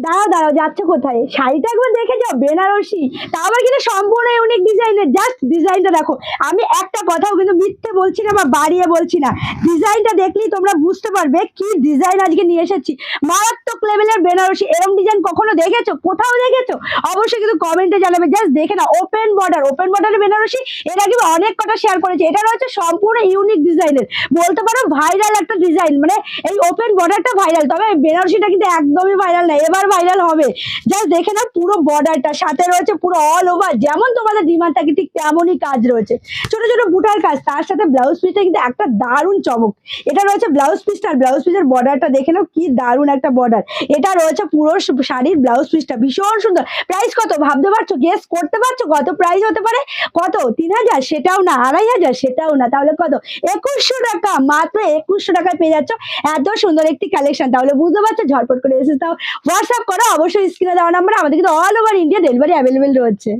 দাঁড়াও দাঁড়াও, যাচ্ছ কোথায়? শাড়িটা একবার দেখে যাও, বেনারসি, তা আবার কিন্তু সম্পূর্ণ ইউনিক ডিজাইনের। জাস্ট ডিজাইনটা দেখো। আমি একটা কথাও কিন্তু মিথ্যে বলছি না বা বাড়িয়ে বলছি না, ডিজাইনটা দেখলেই তোমরা বুঝতে পারবে কি ডিজাইন আজকে নিয়ে এসেছি। মারাত্মক লেভেলের বেনারসি। এরকম ডিজাইন কখনো দেখেছো? কোথাও দেখেছো? অবশ্যই কিন্তু কমেন্টে জানাবে। জাস্ট দেখে না, ওপেন বর্ডার, ওপেন বর্ডারের বেনারসি এর আগে অনেক কটা শেয়ার করেছে। এটা রয়েছে সম্পূর্ণ ইউনিক ডিজাইনের, বলতে পারো ভাইরাল একটা ডিজাইন। মানে এই ওপেন বর্ডারটা ভাইরাল, তবে বেনারসিটা কিন্তু একদমই ভাইরাল না, এবার ভাইরাল হবে। জাস্ট দেখে না পুরো বর্ডারটা, সাথে রয়েছে পুরো অল ওভার যেমন তোমাদের ডিমান্ড থাকে ঠিক তেমনই কাজ রয়েছে। ছোট ছোট বুটার কাজ, তার সাথে ব্লাউজ পিসটা কিন্তু একটা দারুণ চমক। এটা রয়েছে ব্লাউজ পিসটা, আর ব্লাউজ পিসের বর্ডারটা দেখে নাও কি দারুণ একটা বর্ডার। এটা রয়েছে পুরো শাড়ির ব্লাউজ পিসটা, ভীষণ সুন্দর। প্রাইস কত ভাবতে পারছো? গেস করতে পারছো কত প্রাইস হতে পারে? কত? 3000? সেটাও না। 2500? সেটাও না। তাহলে কত? 2100 টাকা। মাত্র 2100 টাকায় পেয়ে যাচ্ছ এত সুন্দর একটি কালেকশন। তাহলে বুঝতে পারছো, ঝটপট করে এসে তাও হোয়াটসঅ্যাপ করো। অবশ্যই স্ক্রিনে দেওয়া নাম্বার, আমাদের কিন্তু all over India delivery available রয়েছে।